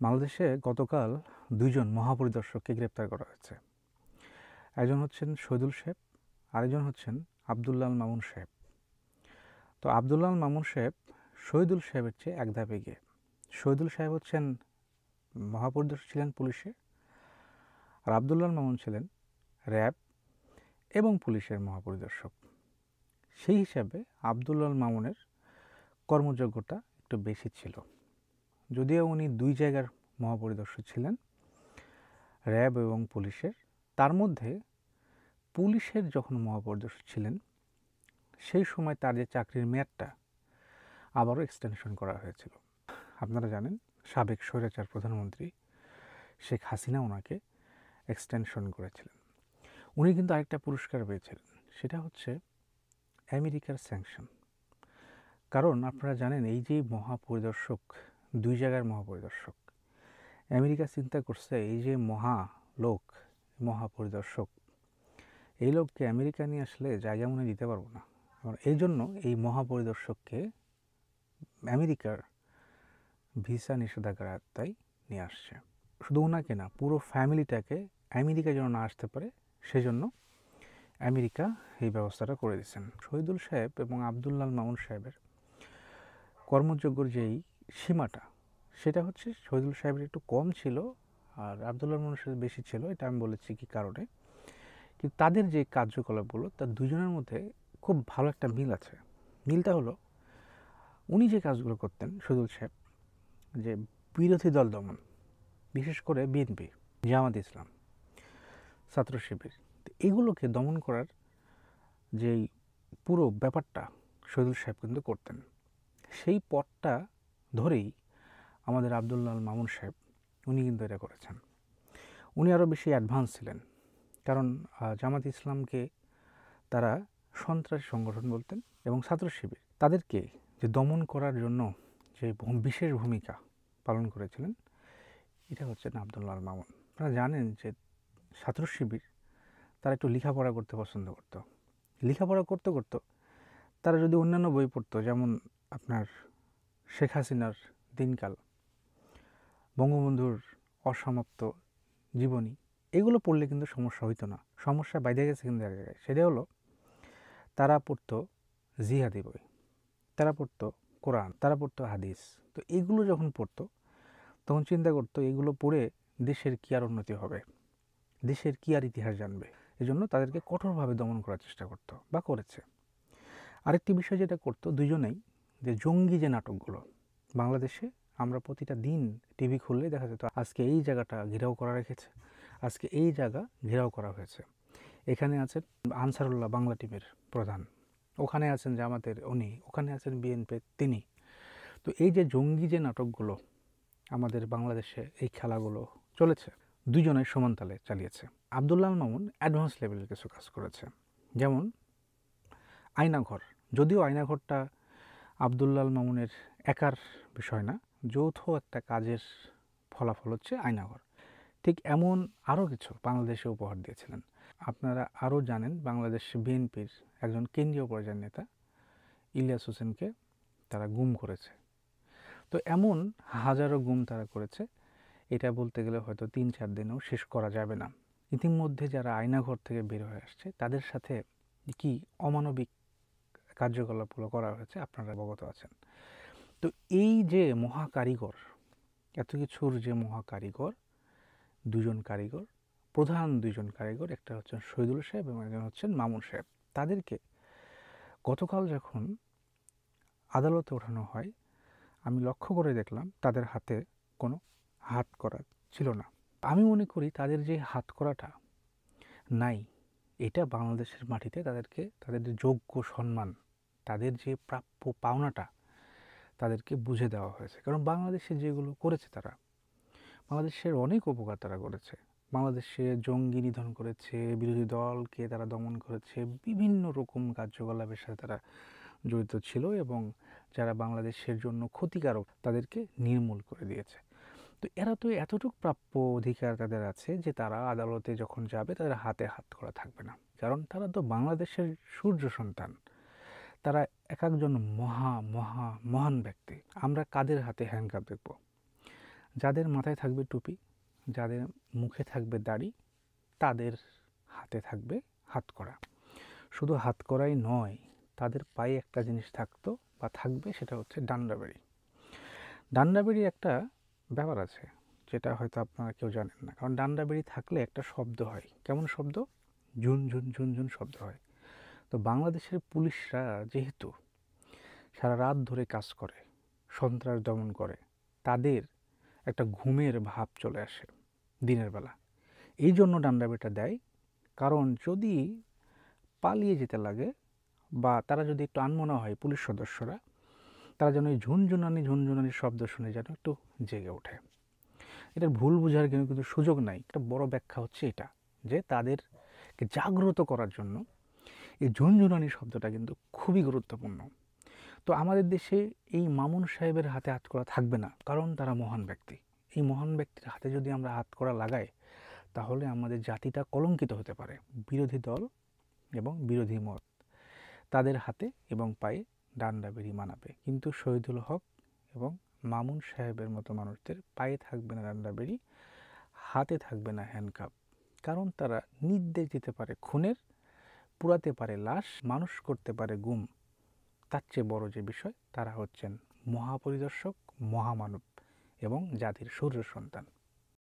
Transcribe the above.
বাংলাদেশে গতকাল দুইজন মহাপরিদর্শককে গ্রেপ্তার করা হয়েছে। একজন হচ্ছেন শহীদুল সাহেব, আরেকজন হচ্ছেন আবদুল্লাহ আল মামুন সাহেব। তো আবদুল্লাহ আল মামুন সাহেব শহীদুল সাহেবের চেয়ে এক ধাপ এগিয়ে। শহীদুল সাহেব হচ্ছেন মহাপরিদর্শক ছিলেন পুলিশে, আর আবদুল্লাহ আল মামুন ছিলেন র্যাব এবং পুলিশের মহাপরিদর্শক। সেই হিসাবে আবদুল্লাহ আল মামুনের কর্মযোগ্যতা একটু বেশি ছিল, যদিও উনি দুই জায়গার মহাপরিদর্শক ছিলেন, র্যাব এবং পুলিশের। তার মধ্যে পুলিশের যখন মহাপরিদর্শক ছিলেন সেই সময় তার যে চাকরির মেয়াদটা আবারও এক্সটেনশন করা হয়েছিল। আপনারা জানেন সাবেক স্বৈরাচার প্রধানমন্ত্রী শেখ হাসিনা ওনাকে এক্সটেনশন করেছিলেন। উনি কিন্তু আরেকটা পুরস্কার পেয়েছিলেন, সেটা হচ্ছে আমেরিকার স্যাংশন। কারণ আপনারা জানেন এই যে মহাপরিদর্শক, দুই জায়গার মহাপরিদর্শক, আমেরিকা চিন্তা করছে এই যে মহাপরিদর্শক, এই লোককে আমেরিকা নিয়ে আসলে জায়গা মনে দিতে পারবো না। এই জন্য এই মহাপরিদর্শককে আমেরিকার ভিসা নিষেধাজ্ঞার আওতায় নিয়ে আসছে। শুধু ওনাকে না, পুরো ফ্যামিলিটাকে আমেরিকা যেন না আসতে পারে, সেজন্য আমেরিকা এই ব্যবস্থাটা করে দিয়েছেন। শহীদুল সাহেব এবং আবদুল্লাহ আল মামুন সাহেবের কর্মযোগ্যর যেই সীমাটা, সেটা হচ্ছে শহীদুল সাহেবের একটু কম ছিল আর আবদুল্লাহ আল মামুন সাহেব বেশি ছিল। এটা আমি বলেছি কী কারণে, কিন্তু তাদের যে কার্যকলাপগুলো তার দুজনের মধ্যে খুব ভালো একটা মিল আছে। মিলটা হলো, উনি যে কাজগুলো করতেন শহীদুল সাহেব, যে বিরোধী দল দমন, বিশেষ করে বিএনপি, জামাত ইসলাম, ছাত্র শিবির, এগুলোকে দমন করার যেই পুরো ব্যাপারটা শহীদুল সাহেব কিন্তু করতেন। সেই পথটা ধরেই আমাদের আবদুল্লাহ আল মামুন সাহেব উনি কিন্তু এটা করেছেন। উনি আরও বেশি অ্যাডভান্স ছিলেন, কারণ জামাত ইসলামকে তারা সন্ত্রাসী সংগঠন বলতেন এবং ছাত্র শিবির তাদেরকে যে দমন করার জন্য যে বিশেষ ভূমিকা পালন করেছিলেন, এটা হচ্ছে আবদুল্লাহ আল মামুন। আপনারা জানেন যে ছাত্র শিবির তারা একটু লেখাপড়া করতে পছন্দ করত। লেখাপড়া করতে করতে তারা যদি অন্যান্য বই পড়তো, যেমন আপনার শেখ হাসিনার দিনকাল, বঙ্গবন্ধুর অসমাপ্ত জীবনী, এগুলো পড়লে কিন্তু সমস্যা হইতো না। সমস্যা বাইরে গেছে কিন্তু এক জায়গায়, সেটা হলো তারা পড়তো জিহাদি বই, তারা পড়তো কোরআন, তারা পড়তো হাদিস। তো এগুলো যখন পড়তো তখন চিন্তা করতো এগুলো পড়ে দেশের কী আর উন্নতি হবে, দেশের কী আর ইতিহাস জানবে। এজন্য তাদেরকে কঠোরভাবে দমন করার চেষ্টা করতো বা করেছে। আরেকটি বিষয় যেটা করতো দুজনেই, যে জঙ্গি যে নাটকগুলো বাংলাদেশে, আমরা প্রতিটা দিন টিভি খুললেই দেখা যেত আজকে এই জায়গাটা ঘেরাও করা রেখেছে, আজকে এই জায়গা ঘেরাও করা হয়েছে, এখানে আছেন আনসারুল্লাহ বাংলা টিমের প্রধান, ওখানে আছেন জামাতের উনি, ওখানে আছেন বিএনপির তিনি। তো এই যে জঙ্গি যে নাটকগুলো আমাদের বাংলাদেশে, এই খেলাগুলো চলেছে, দুজনের সমানতালে চালিয়েছে। আবদুল্লাহ আল মামুন অ্যাডভান্স লেভেলের কিছু কাজ করেছে, যেমন আয়নাঘর। যদিও আয়নাঘরটা আবদুল্লাহ আল মামুনের একার বিষয় না, যৌথ একটা কাজের ফলাফল হচ্ছে আয়নাঘর। ঠিক এমন আরও কিছু বাংলাদেশে উপহার দিয়েছিলেন। আপনারা আরও জানেন বাংলাদেশ বিএনপির একজন কেন্দ্রীয় পর্যায়ের নেতা ইলিয়াস হোসেনকে তারা গুম করেছে। তো এমন হাজারো গুম তারা করেছে, এটা বলতে গেলে হয়তো 3-4 দিনেও শেষ করা যাবে না। ইতিমধ্যে যারা আয়নাঘর থেকে বের হয়ে আসছে তাদের সাথে কি অমানবিক কার্যকলাপগুলো করা হয়েছে আপনারা অবগত আছেন। তো এই যে মহাকারিগর, এত কিছুর যে মহাকারিগর, দুজন কারিগর, প্রধান দুইজন কারিগর, একটা হচ্ছেন শহীদুল সাহেব এবং একজন হচ্ছেন মামুন সাহেব, তাদেরকে গতকাল যখন আদালতে ওঠানো হয় আমি লক্ষ্য করে দেখলাম তাদের হাতে কোনো হাত করা ছিল না। আমি মনে করি তাদের যে হাত করাটা নাই, এটা বাংলাদেশের মাটিতে তাদেরকে, তাদের যে যোগ্য সম্মান, তাদের যে প্রাপ্য পাওনাটা তাদেরকে বুঝে দেওয়া হয়েছে। কারণ বাংলাদেশে যেগুলো করেছে তারা, বাংলাদেশের অনেক উপকার তারা করেছে। বাংলাদেশে জঙ্গি নিধন করেছে, বিরোধী দলকে তারা দমন করেছে, বিভিন্ন রকম কার্যকলাপের সাথে তারা জড়িত ছিল এবং যারা বাংলাদেশের জন্য ক্ষতিকারক তাদেরকে নির্মূল করে দিয়েছে। তো এরা তো এতটুকু প্রাপ্য অধিকার তাদের আছে যে তারা আদালতে যখন যাবে তাদের হাতে হাত করা থাকবে না, কারণ তারা তো বাংলাদেশের সূর্য সন্তান। তারা একজন মহান ব্যক্তি। আমরা কাদের হাতে হ্যান্ডকাপ দেখব? যাদের মাথায় থাকবে টুপি, যাদের মুখে থাকবে দাড়ি, তাদের হাতে থাকবে হাতকড়া। শুধু হাতকড়াই নয়, তাদের পায়ে একটা জিনিস থাকতো বা থাকবে, সেটা হচ্ছে ডান্ডাবেড়ি। ডান্ডাবেড়ির একটা ব্যাপার আছে যেটা হয়তো আপনারা কেউ জানেন না, কারণ ডান্ডাবেড়ি থাকলে একটা শব্দ হয়। কেমন শব্দ? ঝুনঝুন ঝুনঝুন শব্দ হয়। তো বাংলাদেশের পুলিশরা যেহেতু সারা রাত ধরে কাজ করে, সন্ত্রাস দমন করে, তাদের একটা ঘুমের ভাব চলে আসে দিনের বেলা। এই জন্য ডান্ডাবেড়িটা দেয়, কারণ যদি পালিয়ে যেতে লাগে বা তারা যদি একটু আনমনা হয় পুলিশ সদস্যরা, তারা যেন ওই ঝুনঝুনানি শব্দ শুনে যেন একটু জেগে ওঠে। এটার ভুল বোঝার কিন্তু সুযোগ নাই। একটা বড় ব্যাখ্যা হচ্ছে এটা, যে তাদেরকে জাগ্রত করার জন্য এই ঝুনঝুনানি শব্দটা কিন্তু খুবই গুরুত্বপূর্ণ। তো আমাদের দেশে এই মামুন সাহেবের হাতে হাতকড়া থাকবে না, কারণ তারা মহান ব্যক্তি। এই মহান ব্যক্তির হাতে যদি আমরা হাতকড়া লাগাই, তাহলে আমাদের জাতিটা কলঙ্কিত হতে পারে। বিরোধী দল এবং বিরোধী মত তাদের হাতে এবং পায়ে ডান্ডাবেড়ি মানাবে, কিন্তু শহীদুল হক এবং মামুন সাহেবের মতো মানুষদের পায়ে থাকবে না ডান্ডাবেড়ি, হাতে থাকবে না হ্যান্ডকাপ। কারণ তারা নির্দেশ দিতে পারে খুনের, পুড়াতে পারে লাশ, মানুষ করতে পারে গুম। তার চেয়ে বড় যে বিষয়, তারা হচ্ছেন মহাপরিদর্শক, মহামানব এবং জাতির সূর্য সন্তান।